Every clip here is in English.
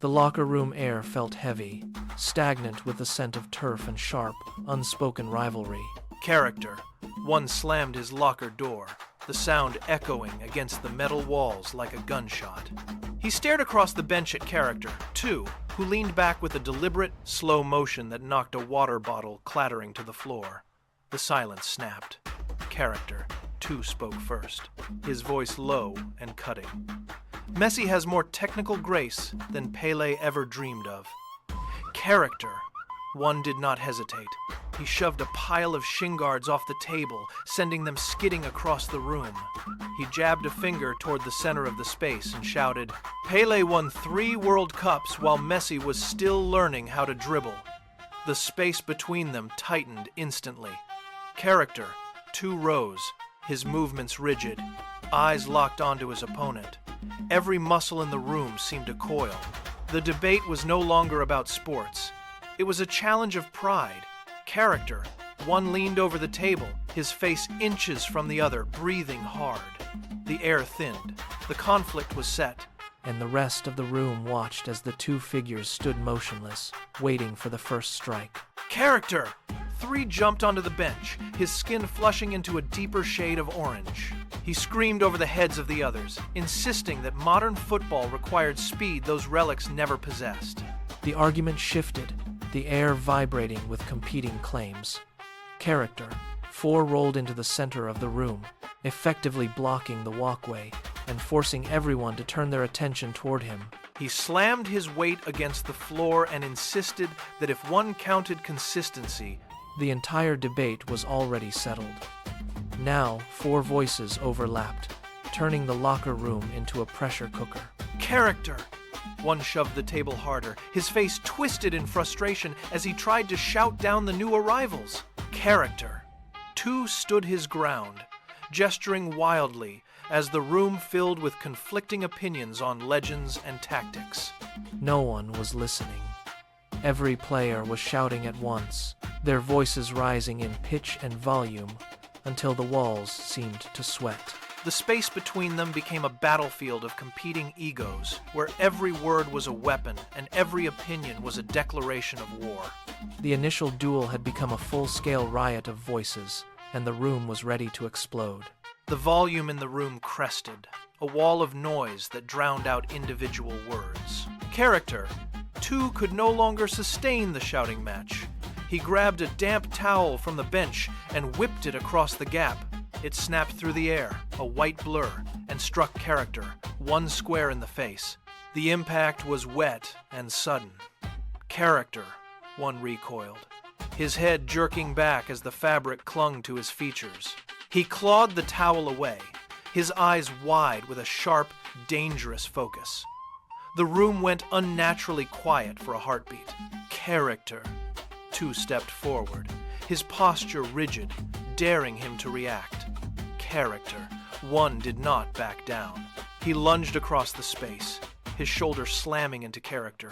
The locker room air felt heavy, stagnant with the scent of turf and sharp, unspoken rivalry. Character. 1 slammed his locker door, the sound echoing against the metal walls like a gunshot. He stared across the bench at Character 2, who leaned back with a deliberate, slow motion that knocked a water bottle clattering to the floor. The silence snapped. Character 2 spoke first, his voice low and cutting. Messi has more technical grace than Pele ever dreamed of. Character. 1 did not hesitate. He shoved a pile of shin guards off the table, sending them skidding across the room. He jabbed a finger toward the center of the space and shouted, "Pele won 3 World Cups while Messi was still learning how to dribble." The space between them tightened instantly. Character 2 rose, his movements rigid, eyes locked onto his opponent. Every muscle in the room seemed to coil. The debate was no longer about sports. It was a challenge of pride. Character. 1 leaned over the table, his face inches from the other, breathing hard. The air thinned. The conflict was set. And the rest of the room watched as the 2 figures stood motionless, waiting for the first strike. Character. 3 jumped onto the bench, his skin flushing into a deeper shade of orange. He screamed over the heads of the others, insisting that modern football required speed those relics never possessed. The argument shifted, the air vibrating with competing claims. Character 4 rolled into the center of the room, effectively blocking the walkway and forcing everyone to turn their attention toward him. He slammed his weight against the floor and insisted that if 1 counted consistency, the entire debate was already settled. Now 4 voices overlapped, turning the locker room into a pressure cooker. Character. 1 shoved the table harder, his face twisted in frustration as he tried to shout down the new arrivals. Character. 2 stood his ground, gesturing wildly as the room filled with conflicting opinions on legends and tactics. No one was listening. Every player was shouting at once, their voices rising in pitch and volume until the walls seemed to sweat. The space between them became a battlefield of competing egos, where every word was a weapon and every opinion was a declaration of war. The initial duel had become a full-scale riot of voices, and the room was ready to explode. The volume in the room crested, a wall of noise that drowned out individual words. Character. 2 could no longer sustain the shouting match. He grabbed a damp towel from the bench and whipped it across the gap. It snapped through the air, a white blur, and struck Character 1 square in the face. The impact was wet and sudden. Character. 1 recoiled, his head jerking back as the fabric clung to his features. He clawed the towel away, his eyes wide with a sharp, dangerous focus. The room went unnaturally quiet for a heartbeat. Character. 2 stepped forward, his posture rigid, daring him to react. Character. 1 did not back down. He lunged across the space, his shoulder slamming into Character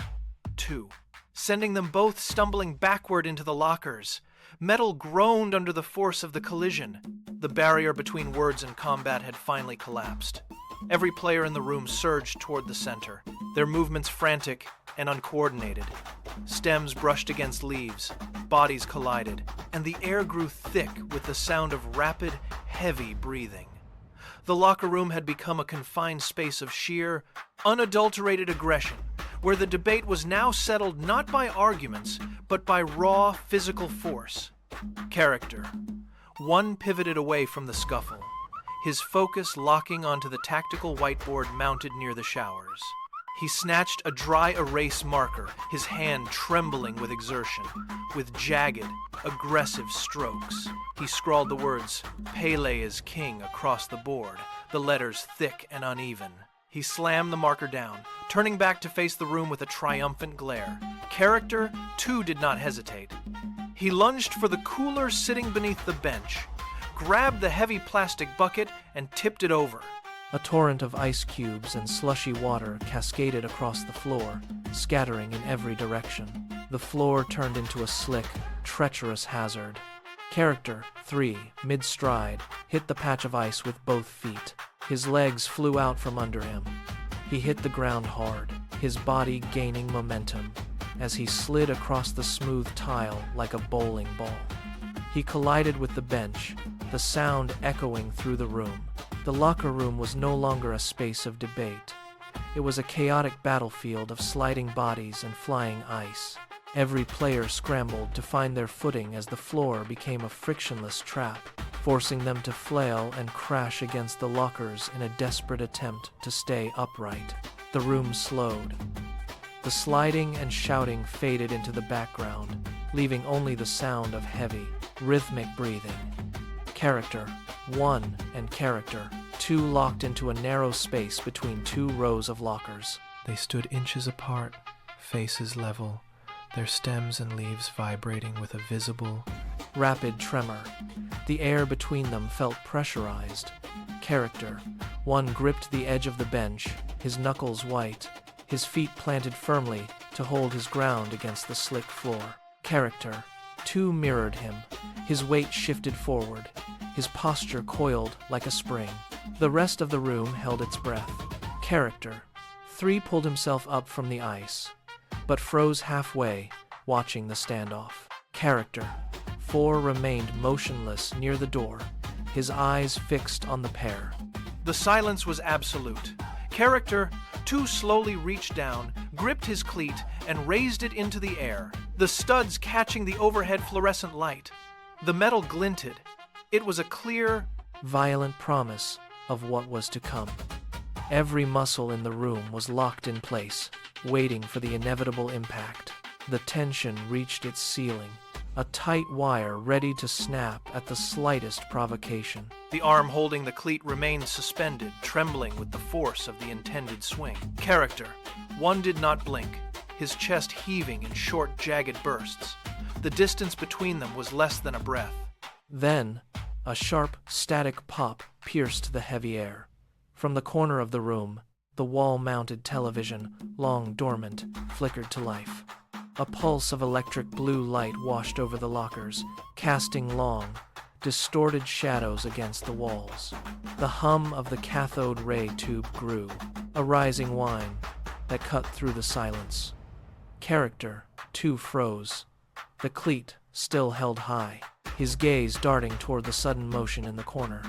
2, sending them both stumbling backward into the lockers. Metal groaned under the force of the collision. The barrier between words and combat had finally collapsed. Every player in the room surged toward the center, their movements frantic and uncoordinated. Stems brushed against leaves, bodies collided, and the air grew thick with the sound of rapid, heavy breathing. The locker room had become a confined space of sheer, unadulterated aggression, where the debate was now settled not by arguments, but by raw physical force. Character. 1 pivoted away from the scuffle, his focus locking onto the tactical whiteboard mounted near the showers. He snatched a dry erase marker, his hand trembling with exertion. With jagged, aggressive strokes, he scrawled the words, "Pele is king," across the board, the letters thick and uneven. He slammed the marker down, turning back to face the room with a triumphant glare. Character 2 did not hesitate. He lunged for the cooler sitting beneath the bench, grabbed the heavy plastic bucket, and tipped it over. A torrent of ice cubes and slushy water cascaded across the floor, scattering in every direction. The floor turned into a slick, treacherous hazard. Character 3, mid-stride, hit the patch of ice with both feet. His legs flew out from under him. He hit the ground hard, his body gaining momentum as he slid across the smooth tile like a bowling ball. He collided with the bench, the sound echoing through the room. The locker room was no longer a space of debate. It was a chaotic battlefield of sliding bodies and flying ice. Every player scrambled to find their footing as the floor became a frictionless trap, forcing them to flail and crash against the lockers in a desperate attempt to stay upright. The room slowed. The sliding and shouting faded into the background, leaving only the sound of heavy, rhythmic breathing. Character 1 and Character 2 locked into a narrow space between two rows of lockers. They stood inches apart, faces level, their stems and leaves vibrating with a visible, rapid tremor. The air between them felt pressurized. Character 1 gripped the edge of the bench, his knuckles white, his feet planted firmly to hold his ground against the slick floor. Character 2 mirrored him, his weight shifted forward, his posture coiled like a spring. The rest of the room held its breath. Character 3 pulled himself up from the ice, but froze halfway, watching the standoff. Character 4 remained motionless near the door, his eyes fixed on the pair. The silence was absolute. Character 2 slowly reached down, gripped his cleat, and raised it into the air, the studs catching the overhead fluorescent light. The metal glinted. It was a clear, violent promise of what was to come. Every muscle in the room was locked in place, waiting for the inevitable impact. The tension reached its ceiling, a tight wire ready to snap at the slightest provocation. The arm holding the cleat remained suspended, trembling with the force of the intended swing. Character 1 did not blink, his chest heaving in short, jagged bursts. The distance between them was less than a breath. Then, a sharp, static pop pierced the heavy air. From the corner of the room, the wall-mounted television, long dormant, flickered to life. A pulse of electric blue light washed over the lockers, casting long, distorted shadows against the walls. The hum of the cathode ray tube grew, a rising whine that cut through the silence. Character 2 froze, the cleat still held high, his gaze darting toward the sudden motion in the corner.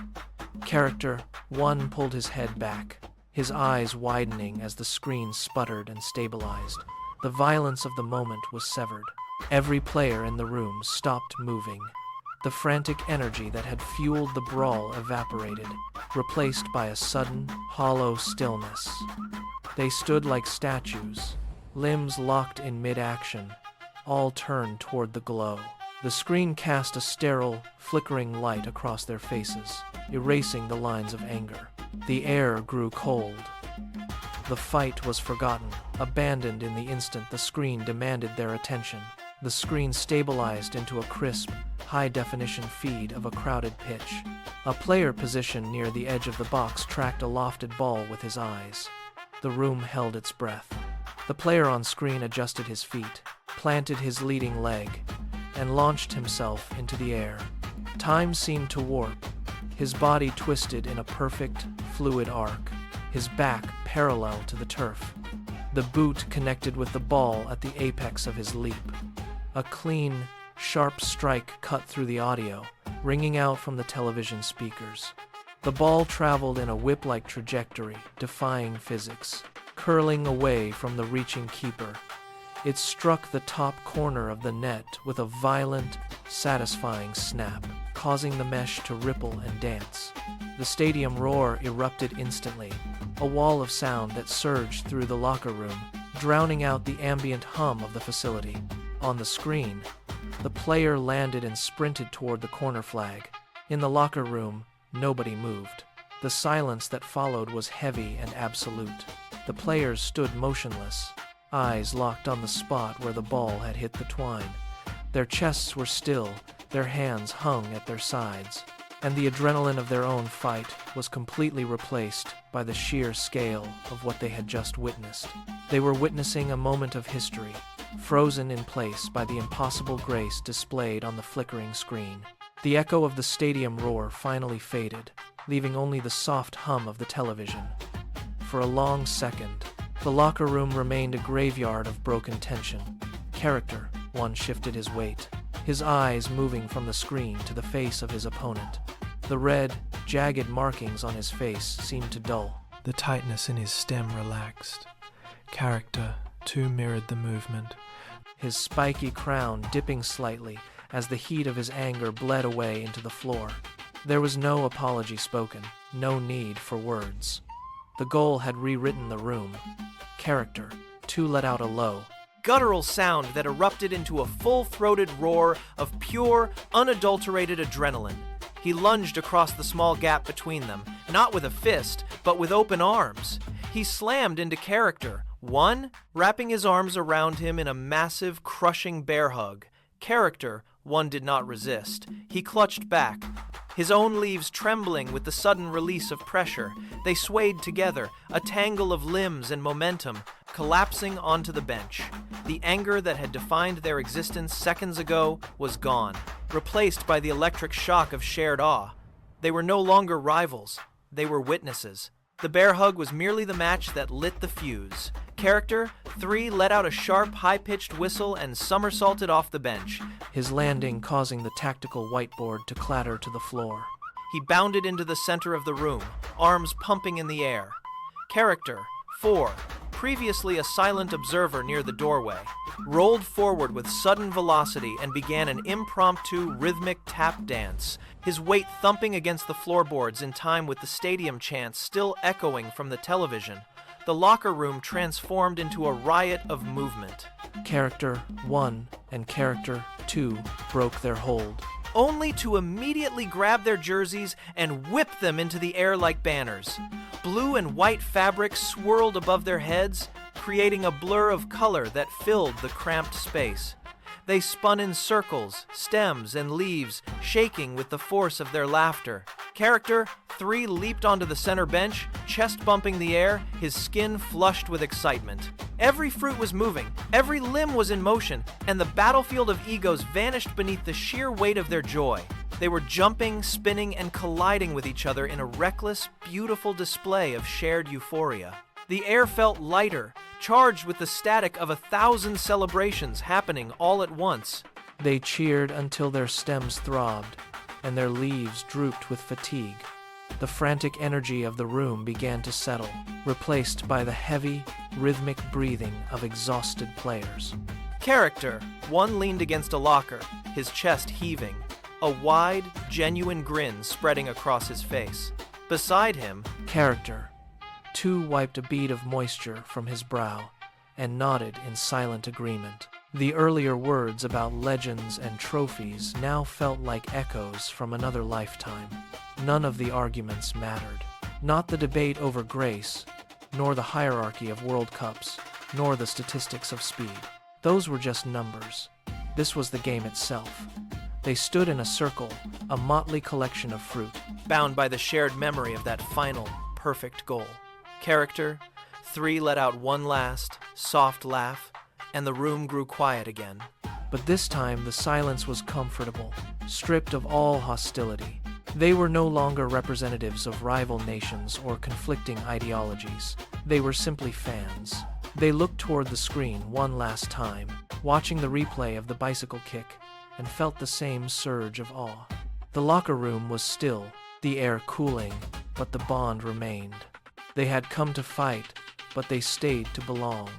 Character 1 pulled his head back, his eyes widening as the screen sputtered and stabilized. The violence of the moment was severed. Every player in the room stopped moving. The frantic energy that had fueled the brawl evaporated, replaced by a sudden, hollow stillness. They stood like statues, limbs locked in mid-action, all turned toward the glow. The screen cast a sterile, flickering light across their faces, erasing the lines of anger. The air grew cold. The fight was forgotten, abandoned in the instant the screen demanded their attention. The screen stabilized into a crisp, high-definition feed of a crowded pitch. A player positioned near the edge of the box tracked a lofted ball with his eyes. The room held its breath. The player on screen adjusted his feet, planted his leading leg, and launched himself into the air. Time seemed to warp. His body twisted in a perfect, fluid arc, his back parallel to the turf. The boot connected with the ball at the apex of his leap. A clean, sharp strike cut through the audio, ringing out from the television speakers. The ball traveled in a whip-like trajectory, defying physics, curling away from the reaching keeper. It struck the top corner of the net with a violent, satisfying snap, causing the mesh to ripple and dance. The stadium roar erupted instantly, a wall of sound that surged through the locker room, drowning out the ambient hum of the facility. On the screen, the player landed and sprinted toward the corner flag. In the locker room, nobody moved. The silence that followed was heavy and absolute. The players stood motionless, eyes locked on the spot where the ball had hit the twine. Their chests were still, their hands hung at their sides, and the adrenaline of their own fight was completely replaced by the sheer scale of what they had just witnessed. They were witnessing a moment of history, frozen in place by the impossible grace displayed on the flickering screen. The echo of the stadium roar finally faded, leaving only the soft hum of the television. For a long second, The locker room remained a graveyard of broken tension. Character 1 shifted his weight, his eyes moving from the screen to the face of his opponent. The red, jagged markings on his face seemed to dull. The tightness in his stem relaxed. Character 2 mirrored the movement. His spiky crown dipping slightly as the heat of his anger bled away into the floor. There was no apology spoken, no need for words. The goal had rewritten the room. Character 2 let out a low, Guttural sound that erupted into a full-throated roar of pure, unadulterated adrenaline. He lunged across the small gap between them, not with a fist, but with open arms. He slammed into Character 1, wrapping his arms around him in a massive, crushing bear hug. Character 1 did not resist. He clutched back, his own leaves trembling with the sudden release of pressure. They swayed together, a tangle of limbs and momentum, collapsing onto the bench. The anger that had defined their existence seconds ago was gone, replaced by the electric shock of shared awe. They were no longer rivals. They were witnesses. The bear hug was merely the match that lit the fuse. Character 3 let out a sharp, high-pitched whistle and somersaulted off the bench, his landing causing the tactical whiteboard to clatter to the floor. He bounded into the center of the room, arms pumping in the air. Character 4, previously a silent observer near the doorway, rolled forward with sudden velocity and began an impromptu, rhythmic tap dance, his weight thumping against the floorboards in time with the stadium chants still echoing from the television. The locker room transformed into a riot of movement. Character 1 and Character 2 broke their hold, only to immediately grab their jerseys and whip them into the air like banners. Blue and white fabric swirled above their heads, creating a blur of color that filled the cramped space. They spun in circles, stems, and leaves, shaking with the force of their laughter. Character 3 leaped onto the center bench, chest bumping the air, his skin flushed with excitement. Every fruit was moving, every limb was in motion, and the battlefield of egos vanished beneath the sheer weight of their joy. They were jumping, spinning, and colliding with each other in a reckless, beautiful display of shared euphoria. The air felt lighter, charged with the static of 1,000 celebrations happening all at once. They cheered until their stems throbbed, and their leaves drooped with fatigue. The frantic energy of the room began to settle, replaced by the heavy, rhythmic breathing of exhausted players. Character 1 leaned against a locker, his chest heaving, a wide, genuine grin spreading across his face. Beside him, Character 2 wiped a bead of moisture from his brow and nodded in silent agreement. The earlier words about legends and trophies now felt like echoes from another lifetime. None of the arguments mattered. Not the debate over grace, nor the hierarchy of World Cups, nor the statistics of speed. Those were just numbers. This was the game itself. They stood in a circle, a motley collection of fruit, bound by the shared memory of that final, perfect goal. Character 3 let out one last, soft laugh, and the room grew quiet again. But this time the silence was comfortable, stripped of all hostility. They were no longer representatives of rival nations or conflicting ideologies. They were simply fans. They looked toward the screen one last time, watching the replay of the bicycle kick, and felt the same surge of awe. The locker room was still, the air cooling, but the bond remained. They had come to fight, but they stayed to belong.